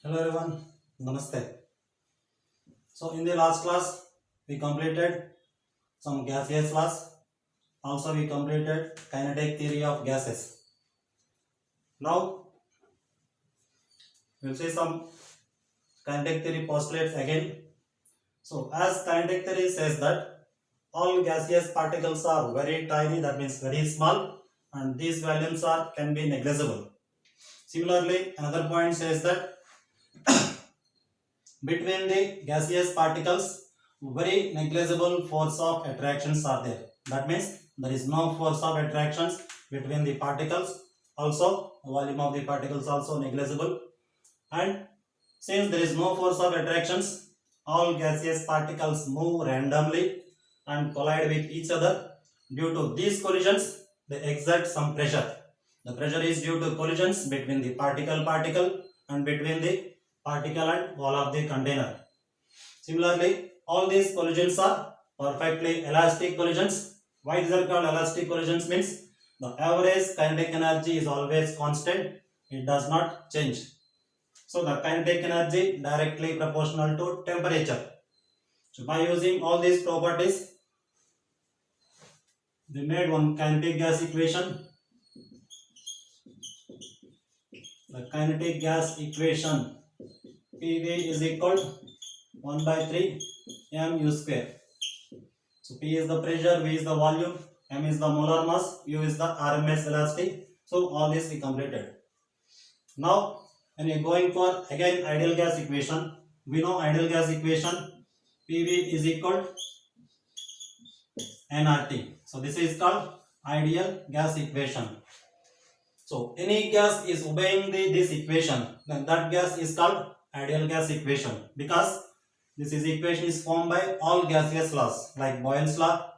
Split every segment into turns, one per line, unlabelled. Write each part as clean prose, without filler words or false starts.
Hello everyone, Namaste. So in the last class we completed some gaseous laws. Also we completed kinetic theory of gases. Now we'll see some kinetic theory postulates again. So as kinetic theory says that all gaseous particles are very tiny, that means very small, and these volumes are can be negligible. Similarly, another point says that between the gaseous particles very negligible force of attractions are there. That means there is no force of attractions between the particles. Also volume of the particles also negligible, and since there is no force of attractions, all gaseous particles move randomly and collide with each other. Due to these collisions they exert some pressure. The pressure is due to collisions between the particle and between the particle and wall of the container. Similarly, all these collisions are perfectly elastic collisions. Why these are called elastic collisions means the average kinetic energy is always constant, it does not change. So the kinetic energy directly proportional to temperature. So by using all these properties, we made one kinetic gas equation. The kinetic gas equation PV is equal to 1 by 3 mu square. So P is the pressure, V is the volume, M is the molar mass, U is the RMS velocity. So all this we completed. Now when we are going for again ideal gas equation, we know ideal gas equation PV is equal to nRT. So this is called ideal gas equation. So any gas is obeying this equation, then that gas is called ideal gas equation, because this equation is formed by all gaseous laws like Boyle's law,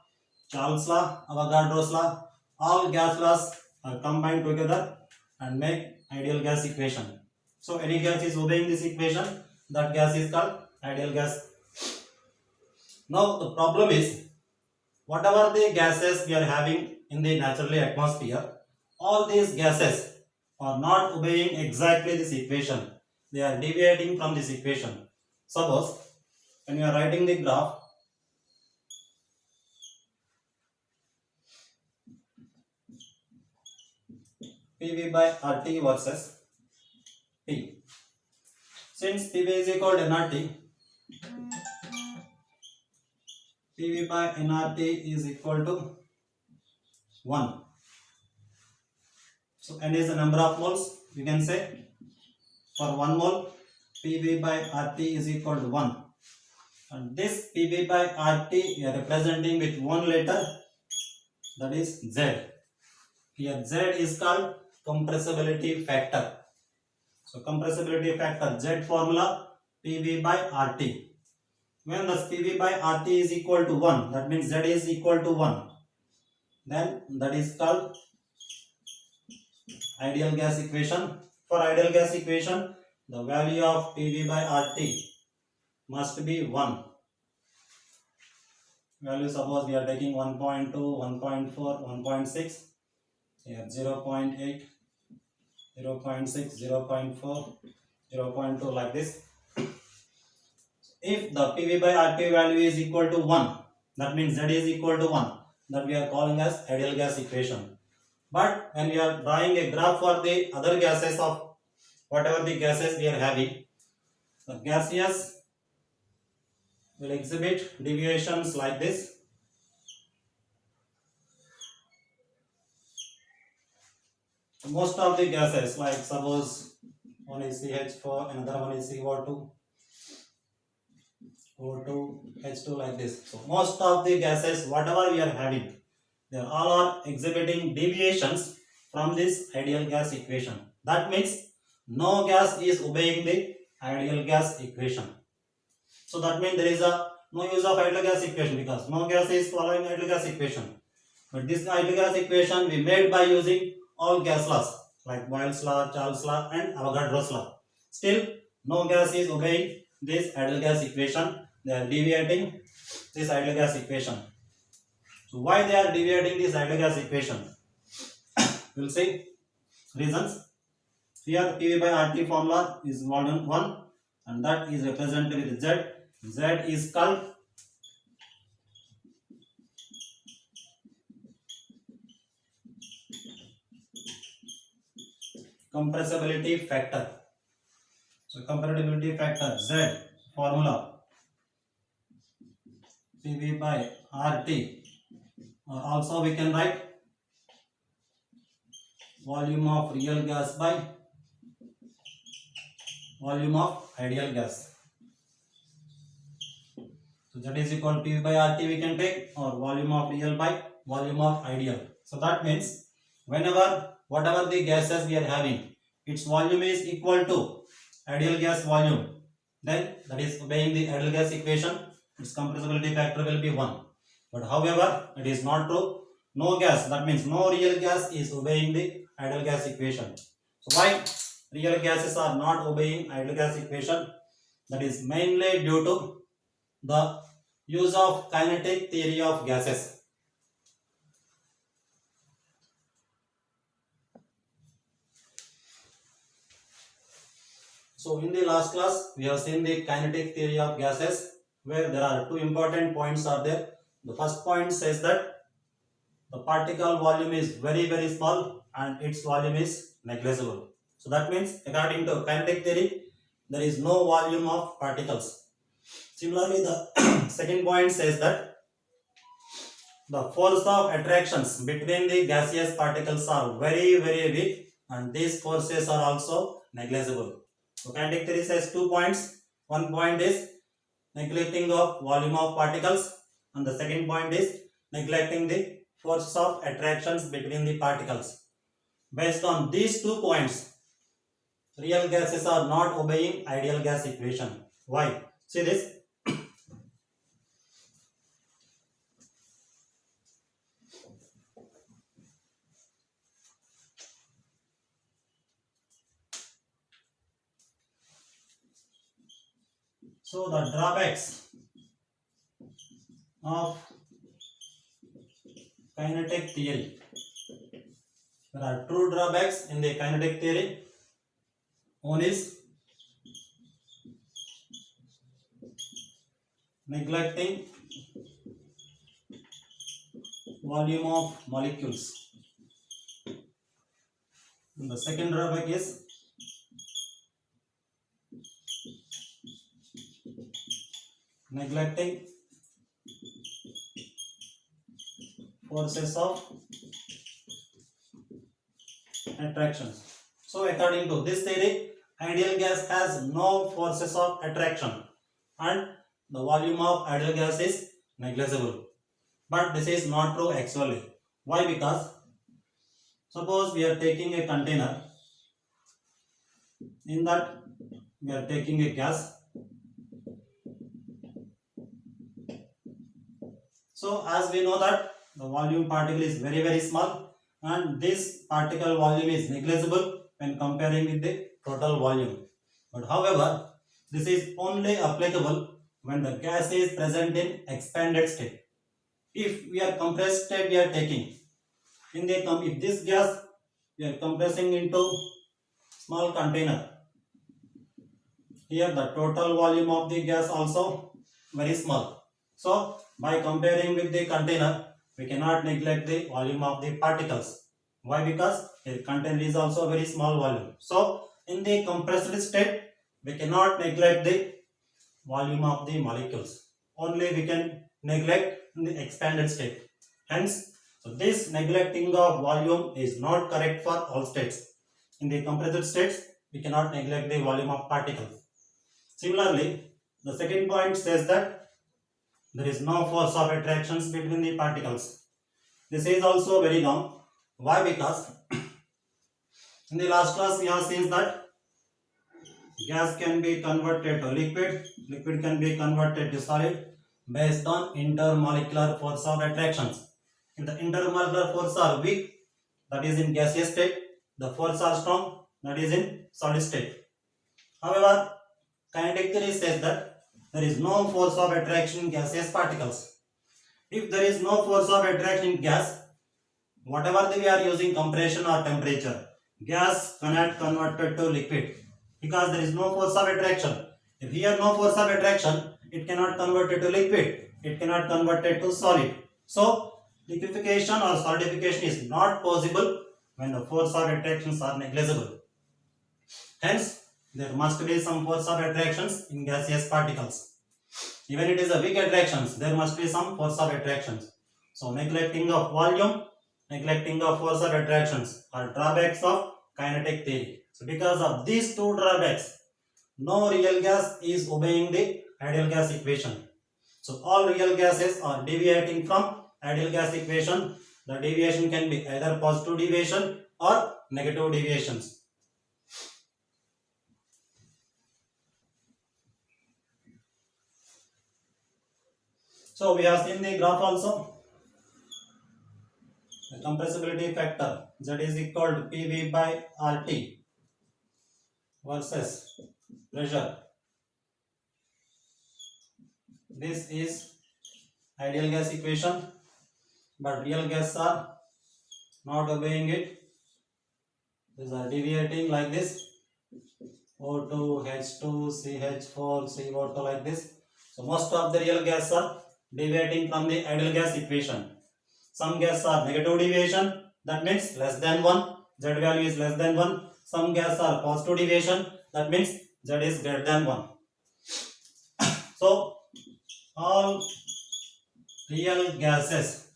Charles law, Avogadro's law. All gas laws are combined together and make ideal gas equation. So any gas is obeying this equation, that gas is called ideal gas. Now the problem is, whatever the gases we are having in the naturally atmosphere, all these gases are not obeying exactly this equation. They are deviating from this equation. Suppose when you are writing the graph, PV by RT versus P. Since PV is equal to nRT, PV by nRT is equal to 1. So n is the number of moles. You can say for 1 mole PV by RT is equal to 1. And this PV by RT we are representing with one letter, that is Z. Here Z is called compressibility factor. So compressibility factor Z formula PV by RT. When the PV by RT is equal to 1, that means Z is equal to 1, then that is called ideal gas equation. For ideal gas equation, the value of PV by RT must be 1. Value, suppose we are taking 1.2, 1.4, 1.6, here 0.8, 0.6, 0.4, 0.2 like this. If the PV by RT value is equal to 1, that means Z is equal to 1, that we are calling as ideal gas equation. But when we are drawing a graph for the other gases of whatever the gases we are having, the gaseous will exhibit deviations like this. Most of the gases, like suppose one is CH4, another one is CO2, O2, H2 like this. So most of the gases whatever we are having, they all are exhibiting deviations from this ideal gas equation. That means no gas is obeying the ideal gas equation. So that means there is no use of ideal gas equation, because no gas is following ideal gas equation. But this ideal gas equation we made by using all gas laws like Boyle's law, Charles law and Avogadro's law. Still no gas is obeying this ideal gas equation. They are deviating this ideal gas equation. So why they are deviating this ideal gas equation? We will see reasons. Here PV by RT formula is volume 1 and that is represented with Z. Z is called compressibility factor. So compressibility factor Z formula PV by RT, or also we can write volume of real gas by volume of ideal gas. So that is equal to PV by RT we can take, or volume of real by volume of ideal. So that means whatever the gases we are having, its volume is equal to ideal gas volume, then that is obeying the ideal gas equation, its compressibility factor will be 1. But however, it is not true. No gas, that means no real gas is obeying the ideal gas equation. So why real gases are not obeying ideal gas equation? That is mainly due to the use of kinetic theory of gases. So in the last class, we have seen the kinetic theory of gases, where there are two important points are there. The first point says that the particle volume is very small and its volume is negligible. So that means according to kinetic theory, there is no volume of particles. Similarly, the second point says that the force of attractions between the gaseous particles are very weak and these forces are also negligible. So kinetic theory says 2 points. One point is neglecting of volume of particles and the second point is neglecting the force of attractions between the particles. Based on these 2 points, real gases are not obeying ideal gas equation. Why? See this. So the drawbacks of kinetic theory. There are two drawbacks in the kinetic theory. One is neglecting volume of molecules. And the second drawback is neglecting forces of attractions. So according to this theory, ideal gas has no forces of attraction and the volume of ideal gas is negligible. But this is not true actually. Why? Because suppose we are taking a container, in that we are taking a gas. So as we know that the volume particle is very small and this particle volume is negligible when comparing with the total volume. But however, this is only applicable when the gas is present in expanded state. If we are compressed state we are taking, if this gas we are compressing into small container, here the total volume of the gas also very small. So by comparing with the container, we cannot neglect the volume of the particles. Why? Because the container is also very small volume. So in the compressed state, we cannot neglect the volume of the molecules. Only we can neglect in the expanded state. Hence, so this neglecting of volume is not correct for all states. In the compressed states, we cannot neglect the volume of particles. Similarly, the second point says that there is no force of attractions between the particles. This is also very wrong. Why? Because in the last class we have seen that gas can be converted to liquid, liquid can be converted to solid based on intermolecular force of attractions. If the intermolecular force are weak, that is in gaseous state, the force are strong, that is in solid state. However, kinetic theory says that there is no force of attraction in gaseous particles. If there is no force of attraction in gas, whatever we are using compression or temperature, gas cannot converted to liquid because there is no force of attraction. If here no force of attraction, it cannot convert it to liquid. It cannot convert it to solid. So liquefaction or solidification is not possible when the force of attractions are negligible. Hence, there must be some force of attractions in gaseous particles. Even it is a weak attractions, there must be some force of attractions. So neglecting of volume, neglecting of force of attractions are drawbacks of kinetic theory. So because of these two drawbacks, no real gas is obeying the ideal gas equation. So all real gases are deviating from ideal gas equation. The deviation can be either positive deviation or negative deviations. So we have seen the graph also. The compressibility factor Z is equal to PV by RT versus pressure. This is ideal gas equation, but real gases are not obeying it. These are deviating like this: O2, H2, CH4, CO2 like this. So most of the real gases are deviating from the ideal gas equation. Some gases are negative deviation, that means less than 1. Z value is less than 1. Some gases are positive deviation, that means Z is greater than 1. So all real gases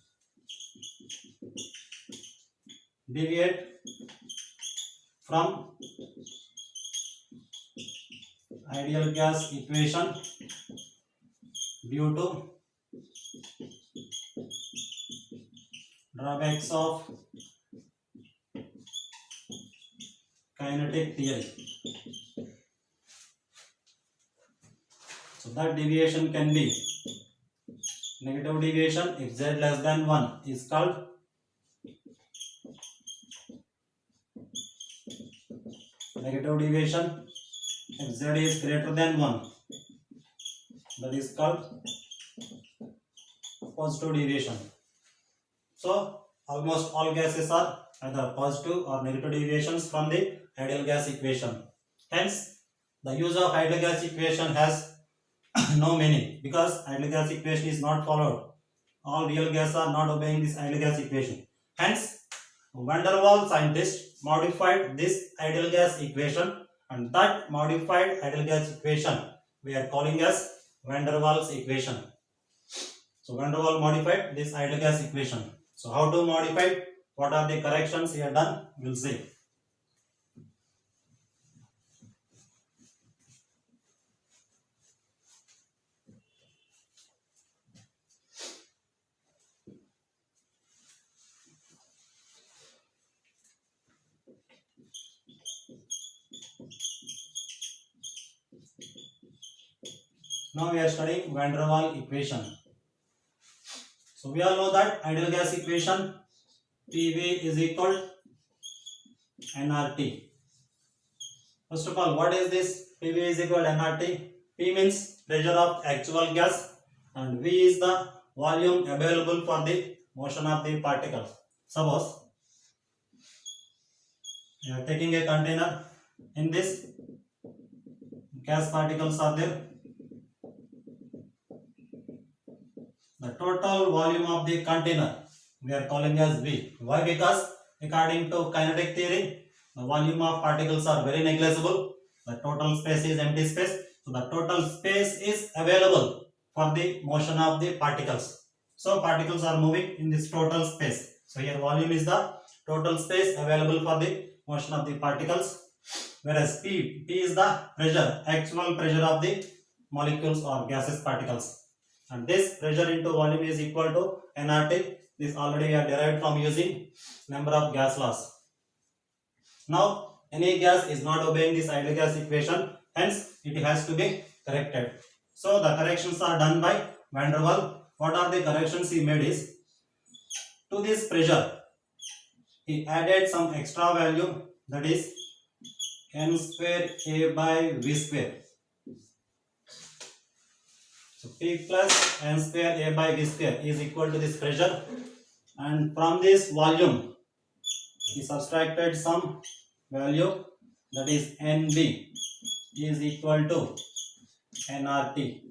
deviate from ideal gas equation due to drawbacks of kinetic theory. So that deviation can be negative deviation if Z less than 1 is called negative deviation. If Z is greater than 1, that is called positive deviation. So almost all gases are either positive or negative deviations from the ideal gas equation. Hence, the use of ideal gas equation has no meaning because ideal gas equation is not followed. All real gases are not obeying this ideal gas equation. Hence, Van der Waals scientists modified this ideal gas equation, and that modified ideal gas equation we are calling as Van der Waals equation. So Van der Waals modified this ideal gas equation. So how to modify it? What are the corrections he had done? We will see. Now we are studying Van der Waals equation. So we all know that ideal gas equation PV is equal to nRT. First of all, what is this? PV is equal to nRT. P means pressure of actual gas and V is the volume available for the motion of the particles. Suppose you are taking a container, in this gas particles are there. The total volume of the container we are calling as V. Why? Because according to kinetic theory, the volume of particles are very negligible. The total space is empty space. So the total space is available for the motion of the particles. So particles are moving in this total space. So here volume is the total space available for the motion of the particles. Whereas P is the pressure, actual pressure of the molecules or gaseous particles. And this pressure into volume is equal to nRT. This already we have derived from using number of gas laws. Now any gas is not obeying this ideal gas equation, hence it has to be corrected. So the corrections are done by Van der Waals. What are the corrections he made is, to this pressure he added some extra value, that is n square A by V square. So P plus n square A by V square is equal to this pressure, and from this volume he subtracted some value, that is NB is equal to nRT.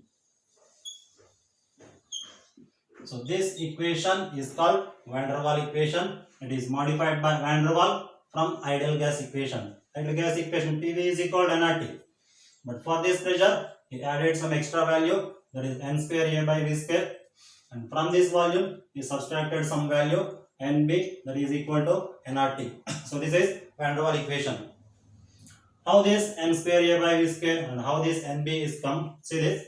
So this equation is called Van der Waal equation. It is modified by Van der Waal from ideal gas equation. Ideal gas equation PV is equal to nRT. But for this pressure, he added some extra value, that is n square A by V square. And from this volume, he subtracted some value NB, that is equal to nRT. So this is Van der Waal equation. How this n square A by V square and how this NB is come? See this.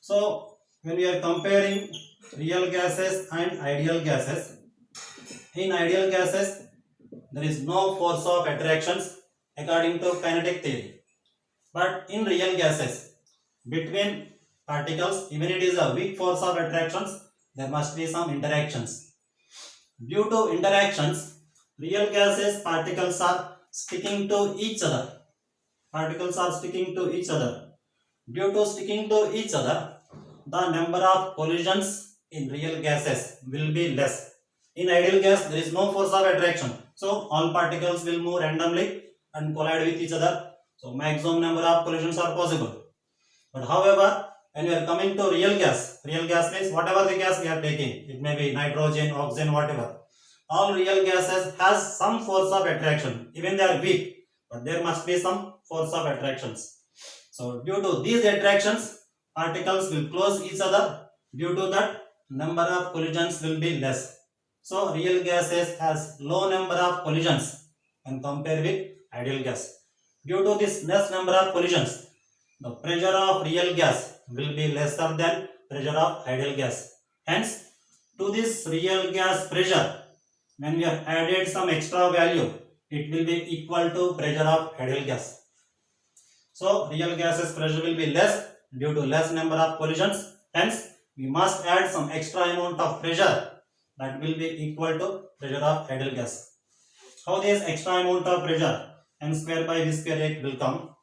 So when we are comparing real gases and ideal gases, in ideal gases there is no force of attractions according to kinetic theory. But in real gases, between particles, even it is a weak force of attractions, there must be some interactions. Due to interactions, real gases particles are sticking to each other. Particles are sticking to each other. Due to sticking to each other, the number of collisions in real gases will be less. In ideal gas, there is no force of attraction. So all particles will move randomly and collide with each other. So maximum number of collisions are possible. But however, when we are coming to real gas means whatever the gas we are taking, it may be nitrogen, oxygen, whatever. All real gases has some force of attraction. Even they are weak, but there must be some force of attractions. So due to these attractions, particles will close each other. Due to that, number of collisions will be less. So real gases has low number of collisions when compared with ideal gas. Due to this less number of collisions, the pressure of real gas will be lesser than pressure of ideal gas. Hence, to this real gas pressure, when we have added some extra value, it will be equal to pressure of ideal gas. So real gases pressure will be less due to less number of collisions. Hence, we must add some extra amount of pressure that will be equal to pressure of ideal gas. How this extra amount of pressure n square by v square will come?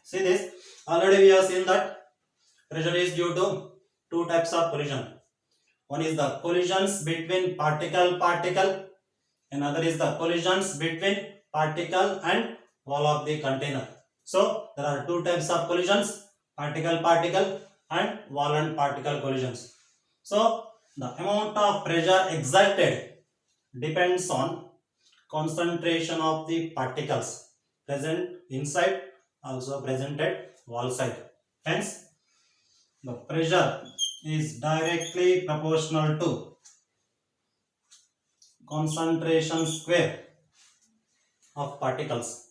See this. Already we have seen that pressure is due to two types of collision. One is the collisions between particle, another is the collisions between particle and wall of the container. So there are two types of collisions, particle and wall and particle collisions. So the amount of pressure exerted depends on concentration of the particles present inside, also present at wall side. Hence, the pressure is directly proportional to concentration square of particles.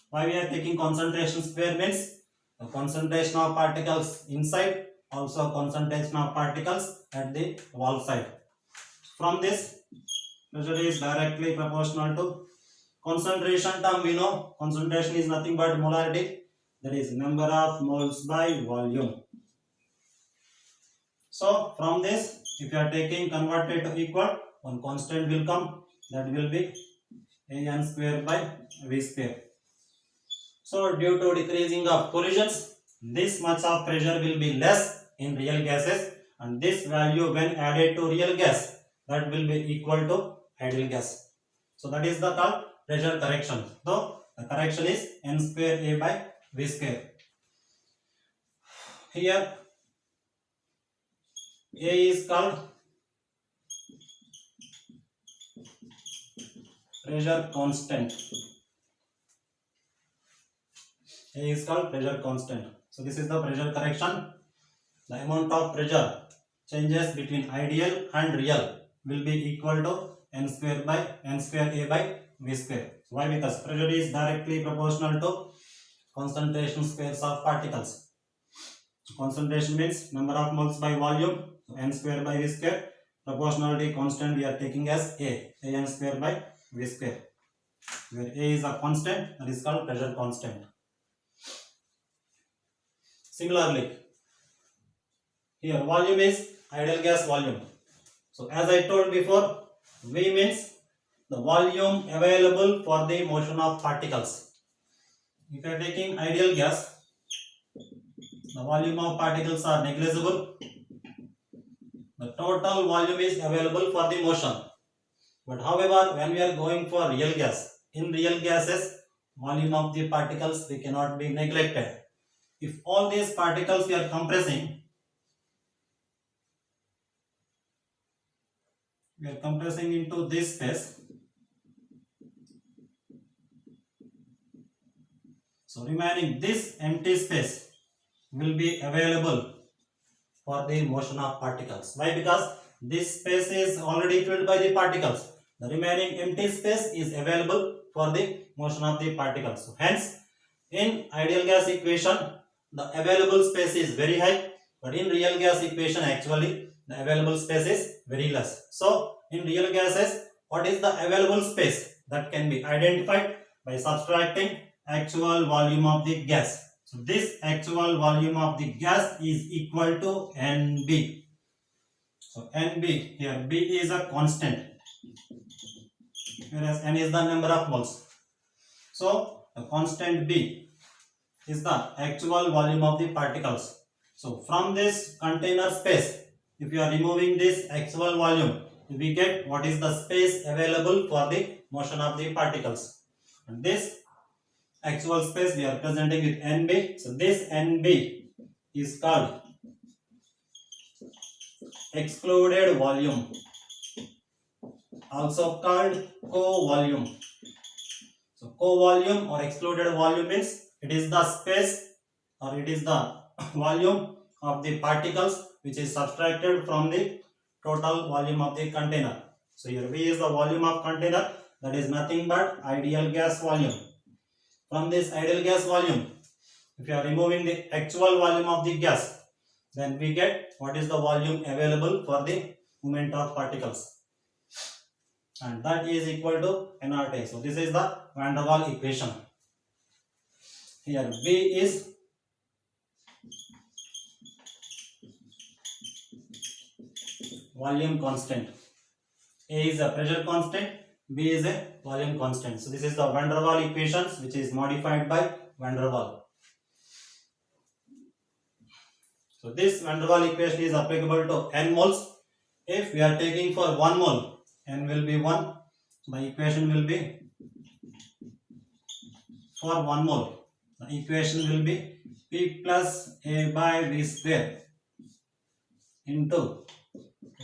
Why we are taking concentration square means the concentration of particles inside, also concentration of particles at the wall side. From this, pressure is directly proportional to concentration term. We know concentration is nothing but molarity, that is number of moles by volume. So from this, if you are taking converted to equal, one constant will come, that will be an square by v square. So due to decreasing of collisions, this much of pressure will be less in real gases, and this value when added to real gas, that will be equal to ideal gas. So that is the called pressure correction. So the correction is n square A by v square. Here A is called pressure constant. A is called pressure constant. So this is the pressure correction. The amount of pressure changes between ideal and real will be equal to n square A by v square. Why? Because pressure is directly proportional to concentration squares of particles. Concentration means number of moles by volume. So n square by v square. Proportionality constant we are taking as n square by v square, where A is a constant, that is called pressure constant. Similarly, here volume is ideal gas volume. So as I told before, V means the volume available for the motion of particles. If you are taking ideal gas, the volume of particles are negligible. The total volume is available for the motion. But however, when we are going for real gas, in real gases, volume of the particles they cannot be neglected. If all these particles we are compressing into this space, so remaining this empty space will be available for the motion of particles. Why? Because this space is already filled by the particles. The remaining empty space is available for the motion of the particles. So hence, in ideal gas equation, the available space is very high, but in real gas equation, actually, the available space is very less. So, in real gases, what is the available space? That can be identified by subtracting actual volume of the gas. So, this actual volume of the gas is equal to NB. So, NB, here B is a constant, whereas N is the number of moles. So, the constant B is the actual volume of the particles. So, from this container space, if you are removing this actual volume, we get what is the space available for the motion of the particles. And this actual space we are presenting with NB. So, this NB is called excluded volume, also called co-volume. So, co-volume or excluded volume means it is the space or it is the volume of the particles which is subtracted from the total volume of the container. So, here V is the volume of container, that is nothing but ideal gas volume. From this ideal gas volume, if you are removing the actual volume of the gas, then we get what is the volume available for the movement of particles, and that is equal to nRT. So, this is the van der Waals equation. Here V is volume constant, A is a pressure constant, B is a volume constant. So, this is the van der Waals equations which is modified by van der Waals. So, this van der Waals equation is applicable to n moles. If we are taking for 1 mole, n will be 1. The equation will be for 1 mole. The equation will be P plus A by V square into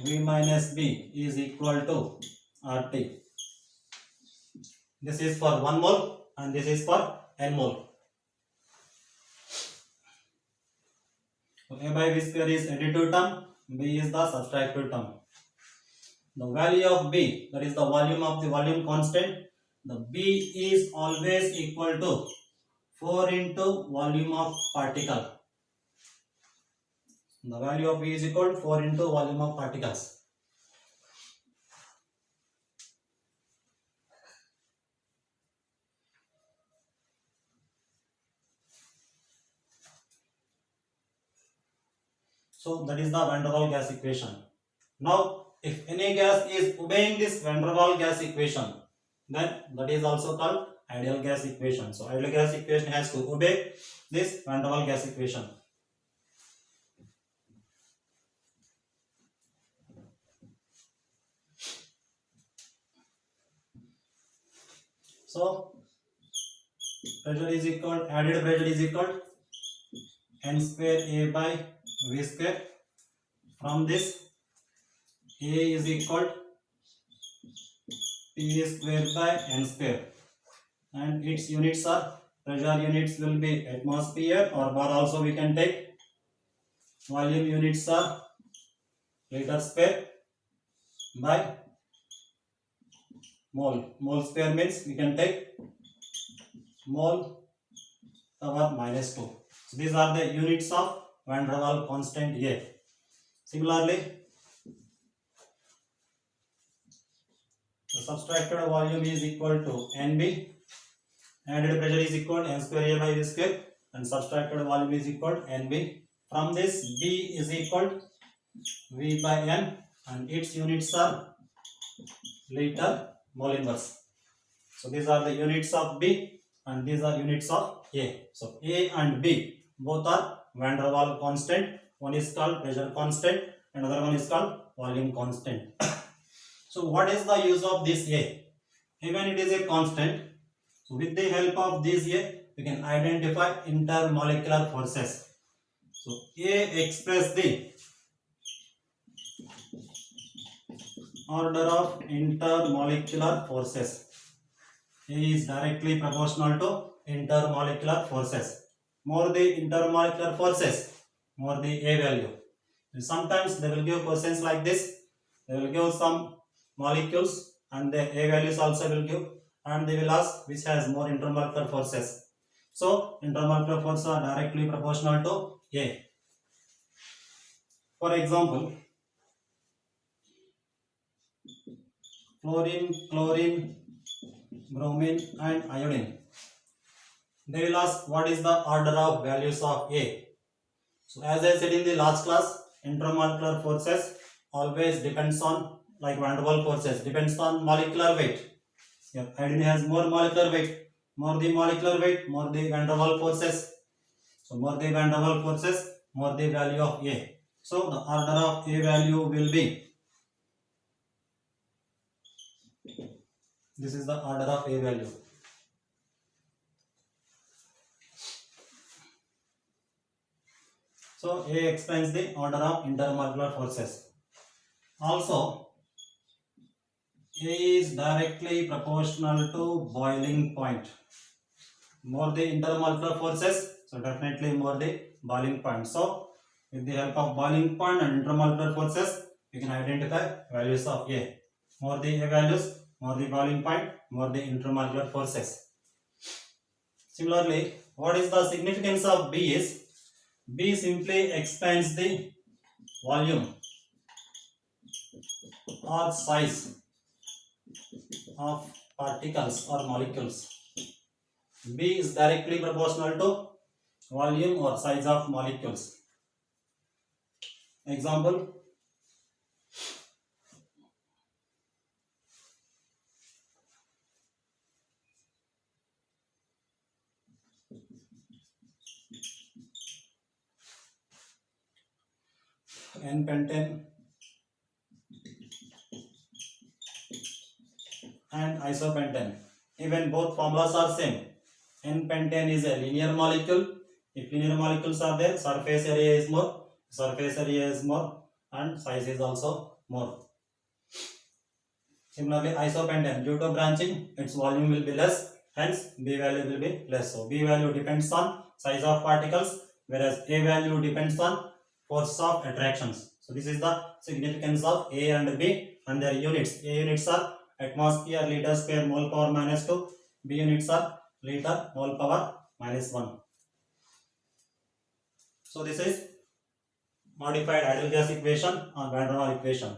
V minus B is equal to RT. This is for 1 mole and this is for n mole. So, A by V square is additive term, B is the subtractive term. The value of B, that is the volume of the volume constant, the B is always equal to 4 into volume of particle. The value of B is equal to 4 into volume of particles. So, that is the van der Waals gas equation. Now, if any gas is obeying this van der Waals gas equation, then that is also called ideal gas equation. So, ideal gas equation has to obey this van der Waals gas equation. So, pressure is equal, added pressure is equal n square A by V square. From this, A is equal P square by n square, and its units are, pressure units will be atmosphere or bar, also we can take. Volume units are liter square by mole. Mole square means we can take mole power minus 2. So, these are the units of van der Waals constant A. Similarly, the subtracted volume is equal to NB, added pressure is equal to n square A by V square, and subtracted volume is equal to NB. From this, B is equal to V by N, and its units are liter mole inverse. So, these are the units of B and these are units of A. So, A and B both are van der Waals constant. One is called pressure constant and another one is called volume constant. So what is the use of this A? Even it is a constant, so with the help of this A, we can identify intermolecular forces. So A express the order of intermolecular forces. A is directly proportional to intermolecular forces. More the intermolecular forces, more the A value. Sometimes they will give questions like this. They will give some molecules and the A values also will give, and they will ask which has more intermolecular forces. So intermolecular forces are directly proportional to A. For example, fluorine, chlorine, bromine and iodine. They will ask what is the order of values of A. So as I said in the last class, intermolecular forces always depends on, like van der Waals forces, depends on molecular weight. Yeah, iodine has more molecular weight. More the molecular weight, more the van der Waals forces. So more the van der Waals forces, more the value of A. So the order of A value will be, this is the order of A value. So A explains the order of intermolecular forces. Also, A is directly proportional to boiling point. More the intermolecular forces, so definitely more the boiling point. So with the help of boiling point and intermolecular forces, you can identify values of A. More the A values, more the boiling point, more the intermolecular forces. Similarly, what is the significance of B is, B simply expands the volume or size of particles or molecules. B is directly proportional to volume or size of molecules. Example, N-pentane and isopentane. Even both formulas are same. N-pentane is a linear molecule. If linear molecules are there, surface area is more, and size is also more. Similarly, isopentane, due to branching, its volume will be less, hence B value will be less. So B value depends on size of particles, whereas A value depends on force of attractions. So this is the significance of A and B and their units. A units are atmosphere liter square mole power minus 2. B units are liter mole power minus 1. So this is modified ideal gas equation or Van der Waals equation.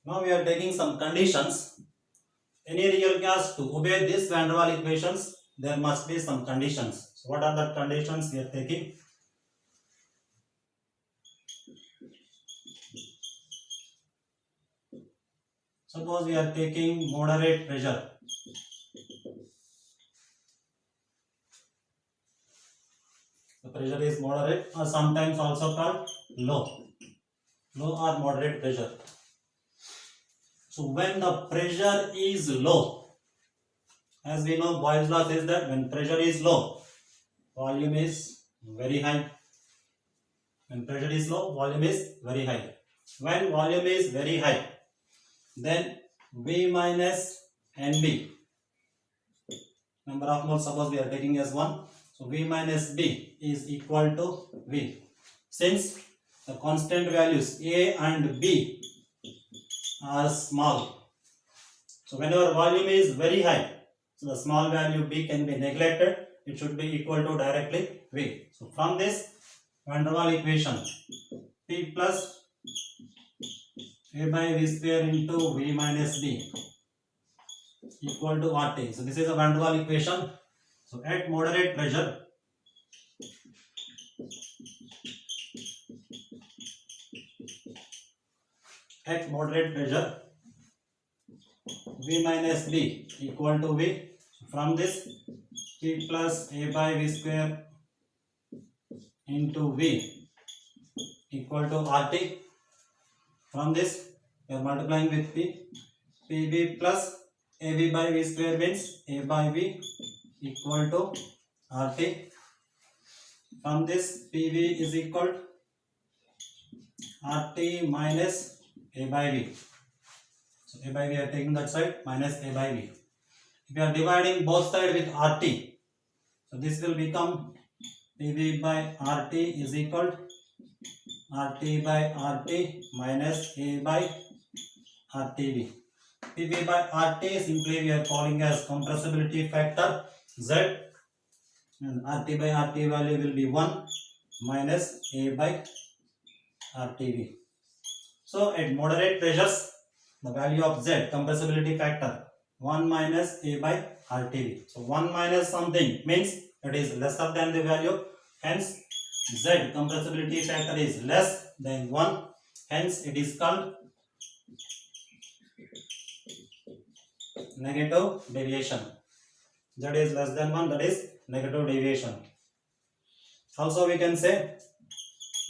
Now we are taking some conditions. Any real gas to obey this Van der Waals equations, there must be some conditions. So what are the conditions we are taking? Suppose we are taking moderate pressure. The pressure is moderate or sometimes also called low or moderate pressure. So when the pressure is low, as we know, Boyle's law says that when pressure is low, volume is very high. When pressure is low, volume is very high. When volume is very high, then V minus NB, number of moles, suppose we are taking as 1. So V minus B is equal to V. Since the constant values A and B are small, so whenever volume is very high, so the small value B can be neglected. It should be equal to directly V. So from this Van der Waals equation, P plus A by V square into V minus B equal to what is. So this is a Van der Waals equation. So at moderate pressure, V minus B equal to V. From this, P plus A by V square into V equal to RT. From this we are multiplying with P. PV plus AB by V square means A by V equal to RT. From this PV is equal to RT minus A by V. So A by V are taking that side minus A by V. If you are dividing both sides with RT, so this will become PV by RT is equal to RT by RT minus A by RTV. PV by RT simply we are calling as compressibility factor Z, and RT by RT value will be 1 minus A by RTV. So at moderate pressures, the value of Z compressibility factor 1 minus A by RTV. So 1 minus something means it is lesser than the value, hence Z compressibility factor is less than 1, hence it is called negative deviation. Z is less than 1, that is negative deviation. Also we can say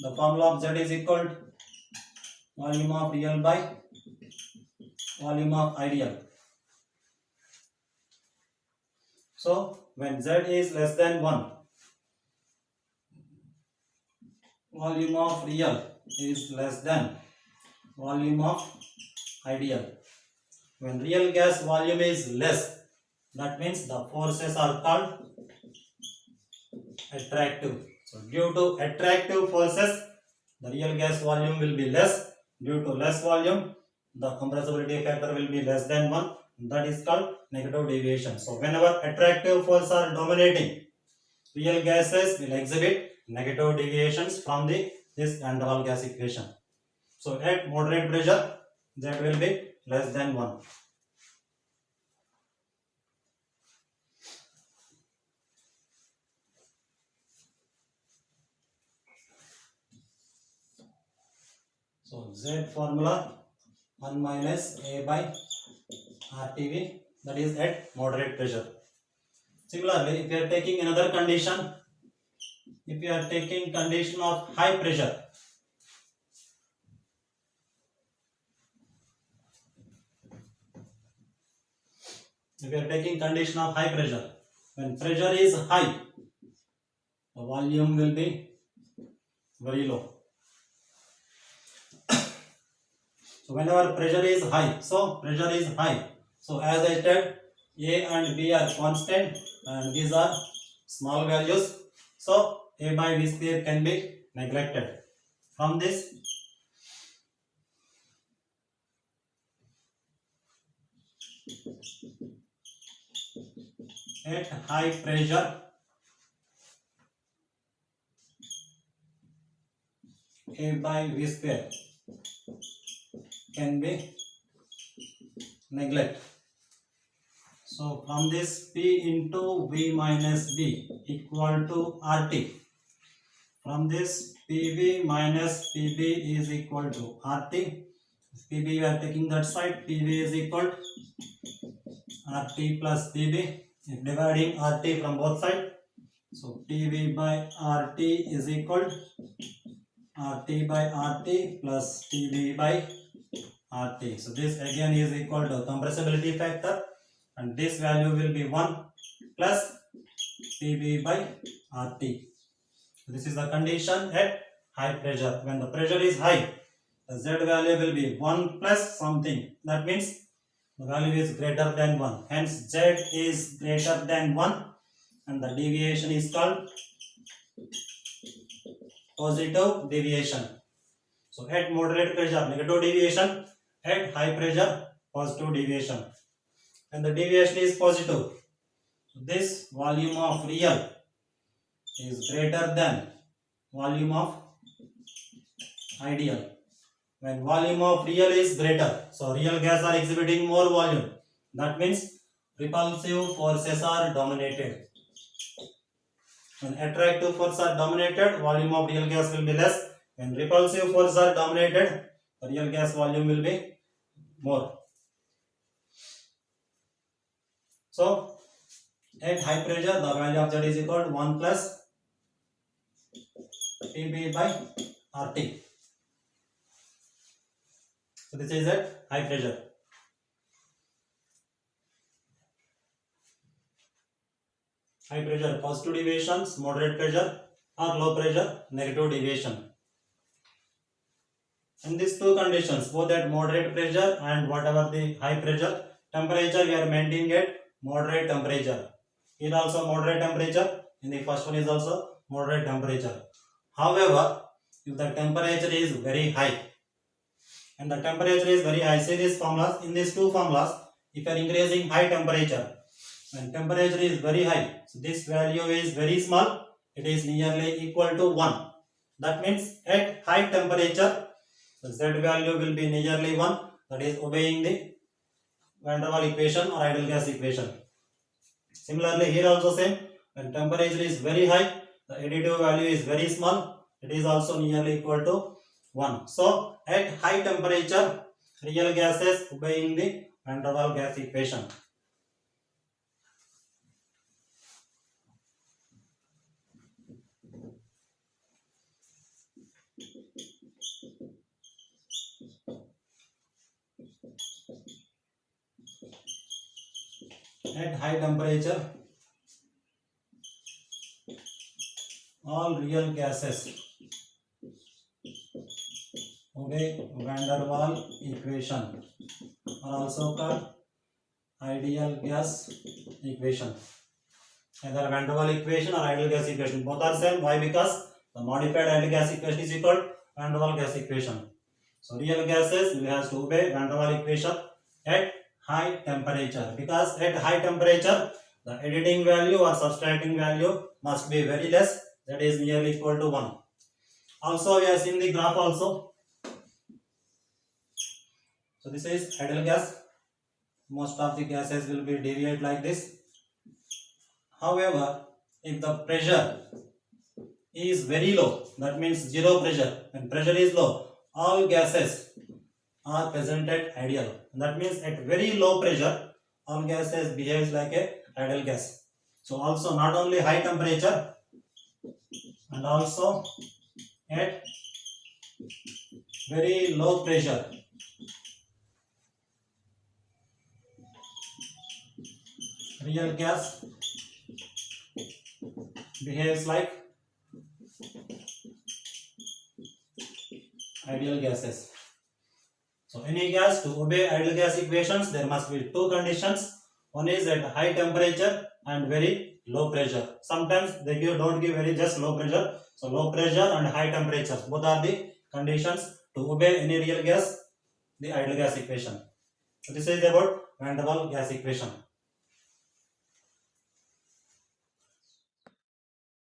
the formula of Z is equal to volume of real by volume of ideal. So when Z is less than 1, volume of real is less than volume of ideal. When real gas volume is less, that means the forces are called attractive. So due to attractive forces, the real gas volume will be less. Due to less volume, the compressibility factor will be less than 1. That is called negative deviation. So whenever attractive forces are dominating, real gases will exhibit negative deviations from this Van der Waals gas equation. So at moderate pressure, that will be less than 1. So Z formula 1 minus A by RTV, that is at moderate pressure. Similarly, if you are taking another condition, if you are taking condition of high pressure, if you are taking condition of high pressure, when pressure is high, the volume will be very low. So whenever pressure is high, so pressure is high. So as I said, A and B are constant and these are small values. So A by V square can be neglected. From this, at high pressure, A by V square can be neglected. So from this, P into V minus B equal to RT. From this, PV minus PB is equal to RT. PB we are taking that side, PV is equal to RT plus PB. If dividing RT from both sides, so PV by RT is equal to RT by RT plus PV by RT. So this again is equal to compressibility factor, and this value will be 1 plus PV by RT. This is the condition at high pressure. When the pressure is high, the Z value will be 1 plus something. That means the value is greater than 1. Hence Z is greater than 1 and the deviation is called positive deviation. So at moderate pressure, negative deviation. At high pressure, positive deviation. And the deviation is positive, this volume of real is greater than volume of ideal. When volume of real is greater, so real gas are exhibiting more volume. That means repulsive forces are dominated. When attractive forces are dominated, volume of real gas will be less. When repulsive forces are dominated, the real gas volume will be more. So at high pressure, the value of Z is equal to 1 plus PB by RT. So this is at high pressure. High pressure positive deviations, moderate pressure, or low pressure negative deviation. In these two conditions, both at moderate pressure and whatever the high pressure, temperature we are maintaining at moderate temperature. Here also moderate temperature, in the first one is also moderate temperature. However, if the temperature is very high, and the temperature is very high, see these formulas, in these two formulas, if you are increasing high temperature, when temperature is very high, so this value is very small, it is nearly equal to 1. That means at high temperature, the Z value will be nearly 1, that is obeying the Van der Waals equation or ideal gas equation. Similarly, here also same, when temperature is very high, the additive value is very small, it is also nearly equal to 1. So, at high temperature, real gases obeying the Van der Waals gas equation. At high temperature, all real gases obey Van der Waals equation, or also called ideal gas equation. Either Van der Waals equation or ideal gas equation, both are same. Why? Because the modified ideal gas equation is equal to Van der Waals gas equation. So real gases will have to obey Van der Waals equation at high temperature, because at high temperature the additing value or subtracting value must be very less, that is nearly equal to 1. Also we have seen the graph also. So this is ideal gas. Most of the gases will be deviate like this. However, if the pressure is very low, that means zero pressure, when pressure is low, all gases are present at ideal. That means at very low pressure, all gases behaves like a ideal gas. So also not only high temperature, and also at very low pressure, real gas behaves like ideal gases. So any gas to obey ideal gas equations, there must be two conditions. One is at high temperature and very low pressure. Sometimes they don't give very just low pressure. So low pressure and high temperature, both are the conditions to obey any real gas, the ideal gas equation. So this is about Van der Waals gas equation.